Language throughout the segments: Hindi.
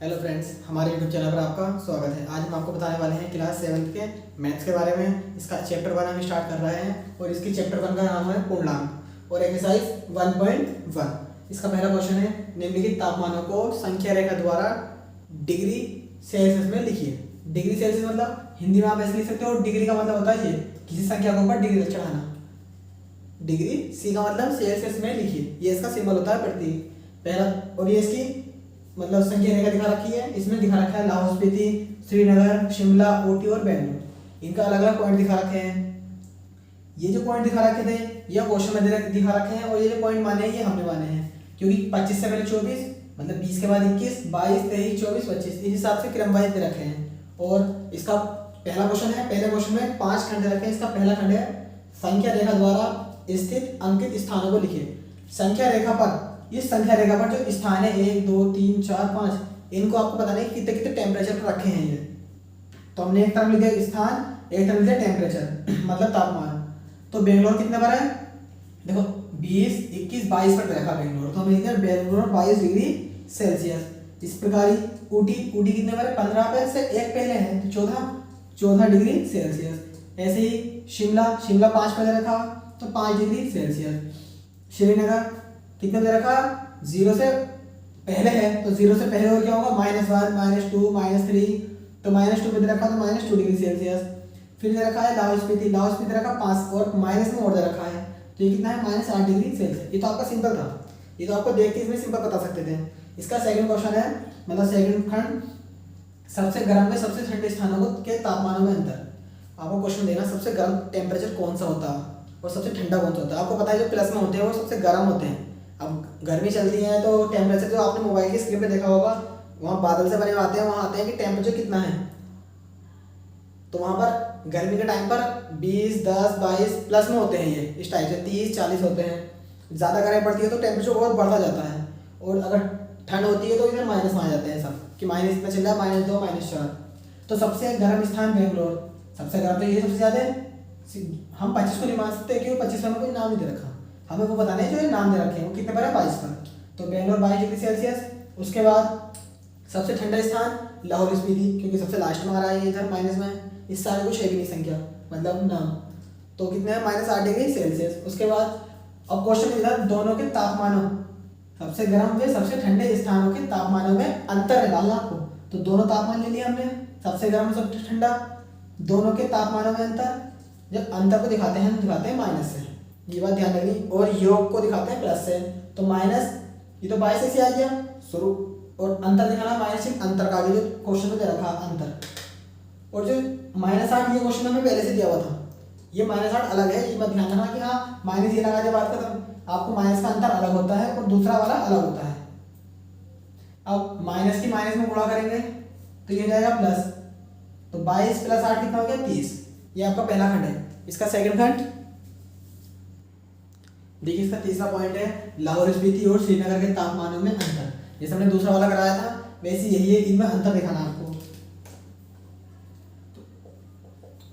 हेलो फ्रेंड्स, हमारे यूट्यूब चैनल पर आपका स्वागत है। आज हम आपको बताने वाले हैं क्लास 7 के मैथ्स के बारे में। इसका चैप्टर 1 हम स्टार्ट कर रहे हैं और इसकी चैप्टर 1 का नाम है पूर्णांक और एक्सरसाइज 1.1। इसका पहला क्वेश्चन है, निम्नलिखित तापमानों को संख्या रेखा द्वारा डिग्री सेल्सियस में लिखिए। डिग्री सेल्सियस मतलब हिंदी में आप ऐसे लिख सकते हो, डिग्री का मतलब होता है ये किसी संख्या के ऊपर डिग्री चढ़ाना। डिग्री सी का मतलब सेल्सियस में लिखिए, ये इसका सिंबल होता है प्रतीक पहला। और ये इसकी मतलब संख्या रेखा दिखा रखी है। इसमें दिखा रखा है लाहौल स्पीति, श्रीनगर, शिमला, ऊटी और बेंगलुरु। इनका अलग अलग पॉइंट दिखा रखे हैं। ये जो पॉइंट दिखा रखे थे ये क्वेश्चन में दिखा रखे हैं और ये जो पॉइंट माने हैं ये हमने माने हैं, क्योंकि 25 से पहले 24 मतलब 20 के बाद 21, 22, 23, 24, 25 इस हिसाब से क्रम वाइज दे रखे हैं। और इसका पहला क्वेश्चन है, पहले क्वेश्चन में 5 खंड रखे हैं। इसका पहला खंड है संख्या रेखा द्वारा स्थित अंकित स्थानों को लिखिए। संख्या रेखा पर, इस संख्या रेखा पर जो स्थान है 1, 2, 3, 4, 5, इनको आपको पता नहीं कितने कितने टेम्परेचर पर रखे हैं ये। तो हमने एक तरफ लिख दिया स्थान, एक तरफ लिख दिया टेम्परेचर मतलब तापमान। तो बेंगलोर कितने पर है, देखो 20, 21, 22 पर रखा बेंगलोर, तो हमने लिख दिया बेंगलोर 22 डिग्री सेल्सियस। इस प्रकार ही ऊटी कितने पर है, 15 पे से एक पहले है तो 14 डिग्री सेल्सियस। ऐसे ही शिमला 5 पर रखा तो 5 डिग्री सेल्सियस। श्रीनगर कितने पे रखा, 0 से पहले है तो 0 से पहले और क्या होगा, -1, -2, -3, तो -2 पे रखा तो -2 डिग्री सेल्सियस। फिर दे रखा है लाहौल स्पीति रखा 5 और माइनस में और दे रखा है तो ये कितना है, -8 डिग्री सेल्सियस। ये तो आपका सिंपल था, ये तो आपको देख के इसमें सिंपल बता सकते थे। इसका सेकंड क्वेश्चन है, मतलब सेकंड खंड, सबसे गर्म में सबसे ठंडे स्थानों के तापमानों में अंतर। आपको क्वेश्चन देना सबसे गर्म टेम्परेचर कौन सा होता है और सबसे ठंडा कौन सा होता है। आपको पता है जो प्लस में होते हैं वो सबसे गर्म होते हैं। अब गर्मी चलती है तो टेम्परेचर जो आपने मोबाइल की स्क्रीन पे देखा होगा वहाँ बादल से बने हुए आते हैं, वहाँ आते हैं कि टेम्परेचर कितना है, तो वहाँ पर गर्मी के टाइम पर 20, 10, 22 प्लस में होते हैं ये, इस टाइप से 30, 40 होते हैं। ज़्यादा गर्मी पड़ती है तो टेम्परेचर बहुत बढ़ता जाता है, और अगर ठंड होती है तो इधर माइनस में आ जाते हैं सब कि माइनस इतना चल रहा है, -2, -4। तो सबसे गर्म स्थान बेंगलोर, सबसे गर्म तो ये सबसे ज़्यादा है। हम 25 को नहीं मान सकते क्योंकि 25 में कोई नाम नहीं दे रखा, हमें वो बताना है जो ये नाम दे रखे हैं वो कितने पर है, 22 पर। तो बेंगलोर 22 डिग्री सेल्सियस। उसके बाद सबसे ठंडा स्थान लाहौल स्पीति, क्योंकि सबसे लास्ट में आ रहा है इधर माइनस में, इस सारे कुछ है भी नहीं संख्या मतलब नाम, तो कितने हैं, -8 डिग्री सेल्सियस। उसके बाद अब क्वेश्चन इधर दोनों के तापमानों, सबसे गर्म व सबसे ठंडे स्थानों के तापमानों में अंतर है डालना आपको। तो दोनों तापमान ले लिया हमने, सबसे गर्म और सबसे ठंडा, दोनों के तापमानों में अंतर। जब अंतर को दिखाते हैं हम दिखाते हैं माइनस से, ये बात ध्यान रखनी, और योग को दिखाते हैं प्लस से। तो माइनस, ये तो 22 से आ गया शुरू, और अंतर दिखाना माइनस, अंतर का आगे जो क्वेश्चन में दे रखा अंतर। और जो -8 ये क्वेश्चन हमें पहले से दिया हुआ था, ये -8 अलग है, ये मत ध्यान रखना कि हाँ माइनस ये लगा के बात खत्म। आपको माइनस का अंतर अलग होता है और दूसरा वाला अलग होता है। अब माइनस की माइनस में गुणा करेंगे तो ये जाएगा प्लस, तो 22 + 8 कितना हो गया, 30। ये आपका पहला खंड है। इसका सेकंड खंड देखिए, इसका तीसरा पॉइंट है लाहौल स्पीति और श्रीनगर के तापमानों में अंतर। जैसे हमने दूसरा वाला कराया था वैसे यही है, इनमें अंतर दिखाना आपको।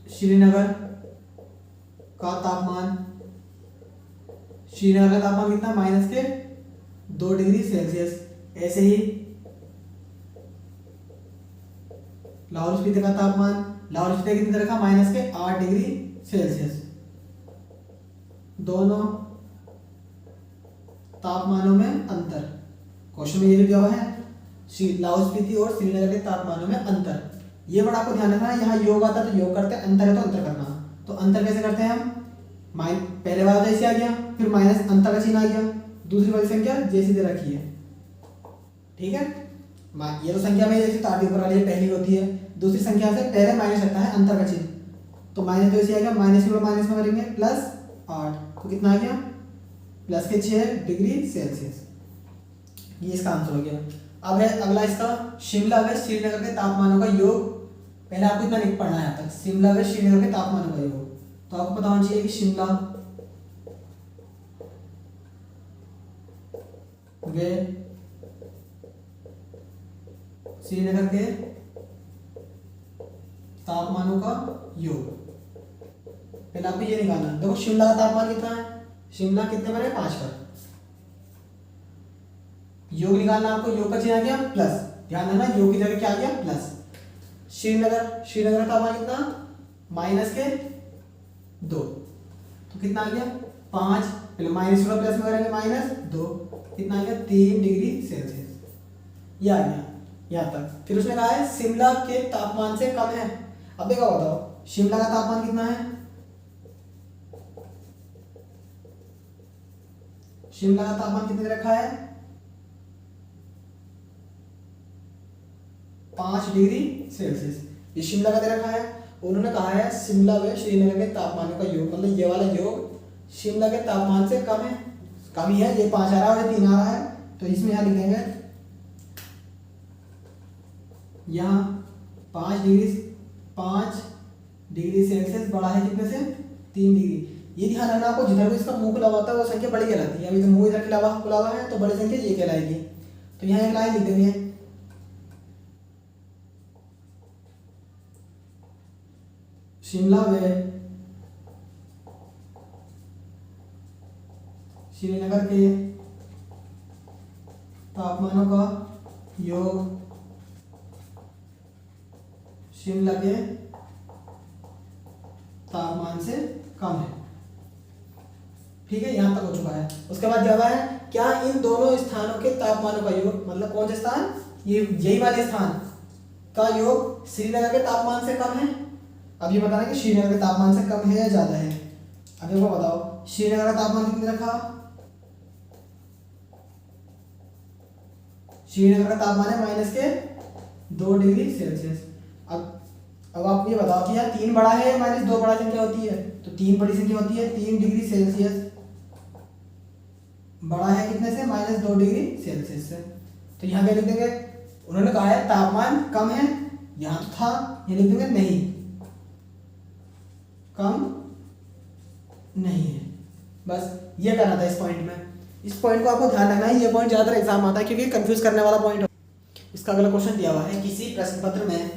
श्रीनगर का तापमान, श्रीनगर का तापमान कितना, -2 डिग्री सेल्सियस। ऐसे ही लाहौल स्पीति का तापमान, लाहौल स्पीति कितनी रखा, -8 डिग्री सेल्सियस। दोनों तापमानों में अंतर, क्वेश्चन में ये दिया हुआ है लाहौल स्पीति और श्रीनगर के तापमानों में अंतर। ये बड़ा आपको ध्यान रखना है, यहाँ योग आता है तो योग करते हैं, अंतर है तो अंतर करना। तो अंतर कैसे करते हैं हम, पहले वाला जैसे आ गया, फिर माइनस अंतर का चिन्ह आ गया, दूसरी वाली संख्या जैसी दे रखी है, ठीक है। ये तो संख्या में जैसे तार के ऊपर वाली पहली होती है, दूसरी संख्या से पहले माइनस लगता है अंतर का चिन्ह, तो माइनस तो ऐसे आ गया, माइनस के माइनस में करेंगे +8, तो कितना आ गया, +6 डिग्री सेल्सियस। ये इसका आंसर हो गया। अब है अगला इसका, शिमला व श्रीनगर के तापमानों का योग। पहले आपको इतना नहीं पढ़ना है यहाँ तक, शिमला व श्रीनगर के तापमानों का योग। तो आपको पता होना चाहिए कि शिमला व श्रीनगर के तापमानों का योग। पहले आपको ये निकालना, देखो शिमला का तापमान कितना है, शिमला कितने पर है, 5 पर। योग निकालना आपको, योग का चिन्ह आ गया प्लस, ध्यान देना योग की जगह क्या आ गया प्लस। श्रीनगर, श्रीनगर का तापमान कितना -2, तो कितना आ गया 5, पहले माइनस प्लस में करेंगे -2, कितना आ गया 3 डिग्री सेल्सियस। ये आ गया यहाँ तक। फिर उसने कहा है शिमला के तापमान से कम है। अब देखो बताओ शिमला का तापमान कितना है, शिमला का तापमान कितने रखा है 5 डिग्री सेल्सियस। ये शिमला का दे रखा है। उन्होंने कहा है शिमला व श्रीनगर के तापमान का योग, मतलब ये वाला योग शिमला के तापमान से कम है, कम ही है। ये 5 आ रहा है और 3 आ रहा है, तो इसमें यहाँ लिखेंगे यहाँ 5 डिग्री सेल्सियस बड़ा है कितने से 3 डिग्री। ये ध्यान रखना आपको, जिधर भी इसका मुंह खुला होता है वो संख्या बड़ी कहलाती है। अभी तो मुंह इधर खुला हुआ है तो बड़ी संख्या ये कहलाएगी। तो यहाँ एक लाइन लिख देंगे शिमला व श्रीनगर के तापमानों का योग शिमला के तापमान से कम है। ठीक है, यहां तक हो चुका है। उसके बाद जवाब है क्या इन दोनों स्थानों के तापमानों का योग, मतलब कौन से स्थान, ये यही वाले स्थान का योग श्रीनगर के तापमान से कम है। अब ये बताना कि श्रीनगर के तापमान से कम है या ज्यादा है। अब देखो बताओ श्रीनगर का तापमान कितने रखा, श्रीनगर का तापमान है -2 डिग्री सेल्सियस। अब आप ये बताओ कि यार 3 बड़ा है -2 बड़ा संख्या होती है, तो 3 बड़ी संख्या होती है। 3 डिग्री सेल्सियस बड़ा है कितने से -2 डिग्री सेल्सियस से। तो यहाँ क्या लिख देंगे, उन्होंने कहा है तापमान कम है, यहाँ तो था, ये लिख देंगे नहीं, कम नहीं है। बस ये करना था इस पॉइंट में। इस पॉइंट को आपको ध्यान रखना है, ये पॉइंट ज्यादातर एग्जाम आता है क्योंकि कंफ्यूज करने वाला पॉइंट है। इसका अगला क्वेश्चन दिया हुआ है किसी प्रश्न पत्र में,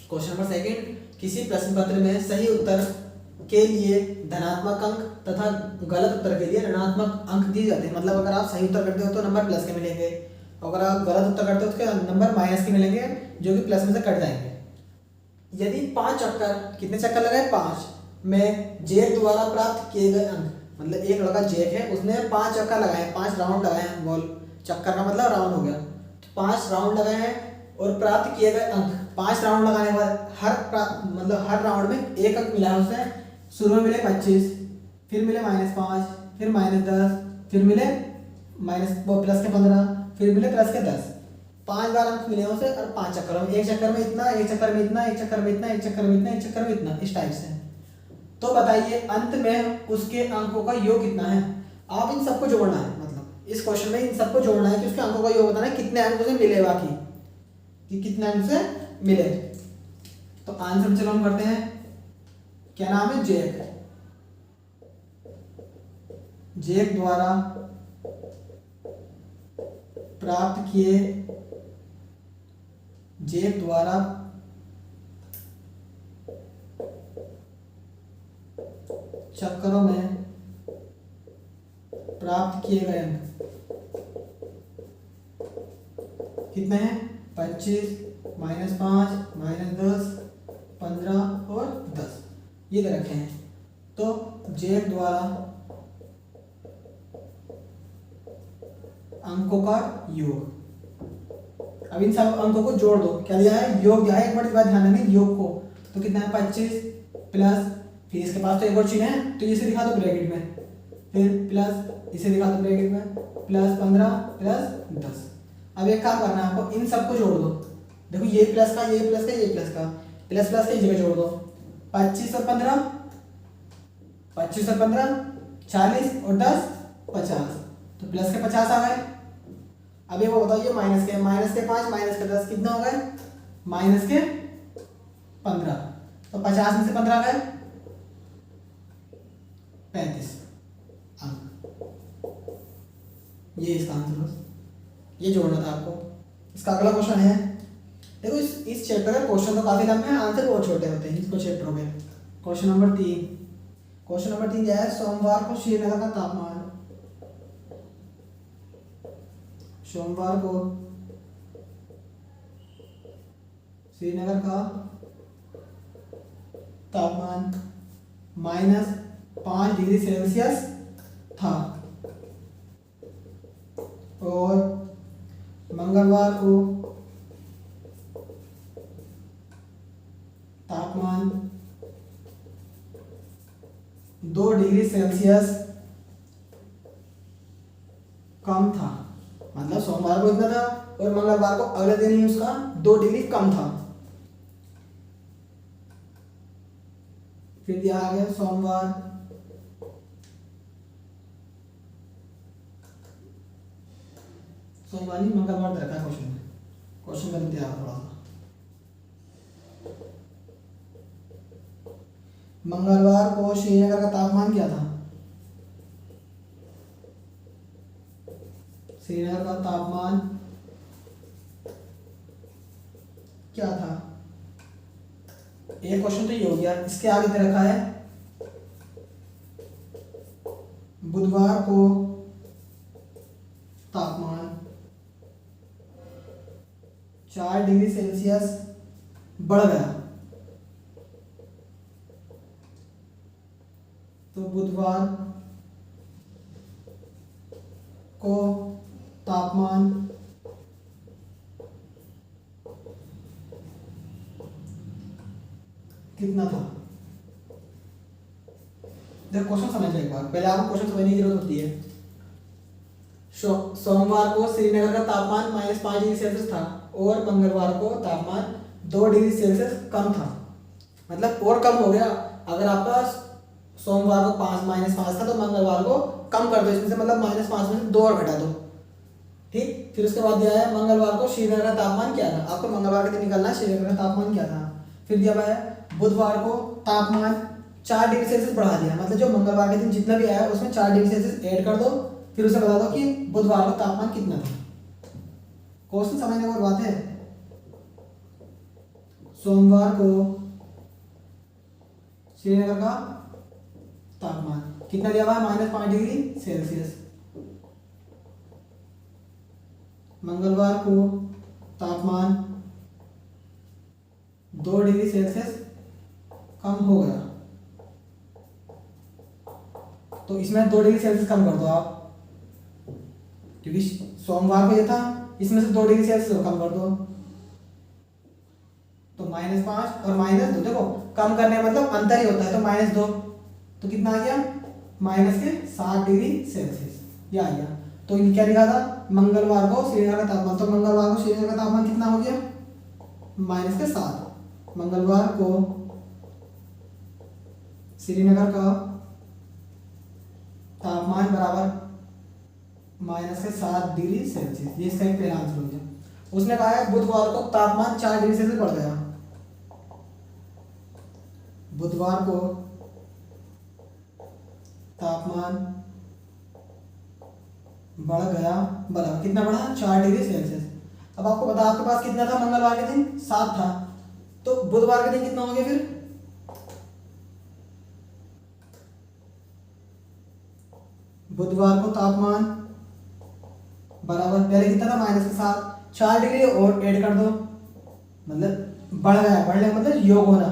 क्वेश्चन नंबर 2, किसी प्रश्न पत्र में सही उत्तर के लिए धनात्मक अंक तथा गलत उत्तर के लिए ऋणात्मक अंक दिए जाते हैं। मतलब अगर आप सही उत्तर करते हो तो नंबर प्लस के मिलेंगे, अगर आप गलत उत्तर करते हो तो नंबर माइनस के मिलेंगे, जो कि प्लस में से कट जाएंगे। यदि 5 चक्कर, कितने चक्कर लगाए 5 में जैक द्वारा प्राप्त किए गए अंक, मतलब एक लड़का जैक है उसने 5 चक्कर लगाए, 5 राउंड लगाए हैं गोल, चक्कर का मतलब राउंड हो गया, तो 5 राउंड लगाए हैं और प्राप्त किए गए अंक 5 राउंड लगाने के बाद हर राउंड में एक अंक मिला है उसे। शुरू में मिले 25, फिर मिले -5, फिर -10, फिर मिले प्लस के 15, फिर मिले प्लस के 10। 5 बार अंक मिले उसे और 5 चक्करों में, एक चक्कर में इतना, एक चक्कर में इतना, एक चक्कर में इतना, एक चक्कर में इतना, एक चक्कर में इतना, इस टाइप से। तो बताइए अंत में उसके अंकों का योग कितना है। आप इन सबको जोड़ना है, मतलब इस क्वेश्चन में इन सबको जोड़ना है कि उसके अंकों का योग बताना है कितने अंक उसे मिले, बाकी कि कितने अंक से मिले। तो आंसर चलो हम करते हैं, क्या नाम है जैक, जैक द्वारा प्राप्त किए, जैक द्वारा चक्करों में प्राप्त किए गए अंक कितने हैं 25, -5, -10, 15 और 10 ये दे रखे हैं। तो जैक द्वारा अंकों का योग, अब इन सब अंकों को जोड़ दो, क्या दिया है योग दिया है। एक बार ध्यान देना योग को, तो कितना है 25 प्लस, फिर इसके पास तो एक और चिन्ह है तो इसे दिखा दो ब्रैकेट में, फिर प्लस इसे दिखा दो ब्रैकेट में, प्लस 15 प्लस 10। अब एक काम करना है आपको, इन सबको जोड़ दो। देखो ये प्लस का, ये प्लस का, ये प्लस का, प्लस प्लस का जगह जोड़ दो। 25 और 15, 25 और 15 40 और 10 50, तो प्लस के 50 आ गए। अब ये वो बताओ ये माइनस के 5 माइनस के 10 कितना हो गए माइनस के 15, तो 50 में से 15 गए 35 अंक। ये इसका आंसर बस, ये जोड़ना था आपको। इसका अगला क्वेश्चन है, देखो इस चैप्टर का क्वेश्चन तो काफी लंबे हैं, आंसर बहुत छोटे होते हैं इसको चैप्टर में। क्वेश्चन नंबर 3, क्वेश्चन नंबर 3 क्या है, सोमवार को श्रीनगर का तापमान, सोमवार को श्रीनगर का तापमान -5 डिग्री सेल्सियस था और मंगलवार को तापमान 2 डिग्री सेल्सियस कम था। मतलब सोमवार को इतना था और मंगलवार को अगले दिन ही उसका 2 डिग्री कम था। फिर दिया आ गया सोमवार नहीं मंगलवार दे रखा है क्वेश्चन में दिया थोड़ा सा। मंगलवार को श्रीनगर का तापमान क्या था? श्रीनगर का तापमान क्या था? एक क्वेश्चन तो ये हो गया। इसके आगे दे रखा है बुधवार को तापमान 4 डिग्री सेल्सियस बढ़ गया। तो बुधवार को तापमान कितना था? देखो क्वेश्चन समझ लो एक बार, पहले आपको क्वेश्चन समझने की जरूरत होती है। सोमवार को श्रीनगर का तापमान -5 डिग्री सेल्सियस था और मंगलवार को तापमान 2 डिग्री सेल्सियस कम था। मतलब और कम हो गया। अगर आपका सोमवार को -5 था तो मंगलवार को कम कर दो इसमें से, मतलब -5 में से 2 और घटा दो। ठीक। फिर उसके बाद दिया है मंगलवार को श्रीनगर का तापमान क्या था। आपको मंगलवार के दिन निकालना है श्रीनगर का तापमान क्या था। फिर दिया हुआ है बुधवार को तापमान 4 डिग्री सेल्सियस बढ़ा दिया। मतलब जो मंगलवार के दिन जितना भी आया उसमें 4 डिग्री सेल्सियस ऐड कर दो। फिर उसे बता दो कि बुधवार को तापमान कितना था। क्वेश्चन समझने की बात है। सोमवार को श्रीनगर का तापमान कितना दिया हुआ है? -5 डिग्री सेल्सियस। मंगलवार को तापमान 2 डिग्री सेल्सियस कम हो गया। तो इसमें 2 डिग्री सेल्सियस कम कर दो आप, क्योंकि सोमवार को ये था, इसमें से 2 डिग्री सेल्सियस कम कर दो तो -5 और -2। देखो कम करने का मतलब अंतर ही होता है। तो -2 तो कितना आ गया? -7 डिग्री सेल्सियस ये आ गया। तो ये क्या लिखा था? मंगलवार को श्रीनगर का तापमान। तो मंगलवार को श्रीनगर का तापमान कितना हो गया? -7। मंगलवार को श्रीनगर का तापमान बराबर -7 डिग्री सेल्सियस। ये इसका एक पहला आंसर हो गया। उसने कहा है बुधवार को तापमान 4 डिग्री सेल्सियस बढ़ गया। बुधवार को तापमान बढ़ गया बराबर कितना बढ़ा? 4 डिग्री सेल्सियस। अब आपको बता, आपके पास कितना था मंगलवार के दिन? 7 था। तो बुधवार के दिन कितना हो गया? फिर बुधवार को तापमान बराबर पहले कितना था? -7। 4 डिग्री और ऐड कर दो, मतलब बढ़ गया। बढ़ने का मतलब योग होना।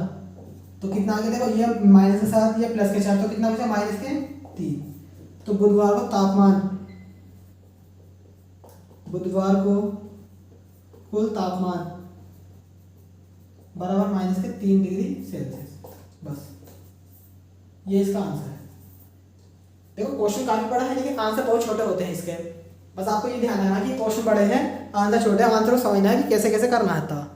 तो कितना आ गया? देखो ये -7 ये +4 तो कितना बचा? -3। तो बुधवार को तापमान, बुधवार को कुल तापमान बराबर -3 डिग्री सेल्सियस। बस ये इसका आंसर है। देखो क्वेश्चन काफी बड़ा है लेकिन आंसर बहुत छोटे होते हैं इसके। बस आपको ये ध्यान रखना कि क्वेश्चन बड़े हैं, आंसर छोटे हैं। आंसर को समझना है कि कैसे कैसे करना है था।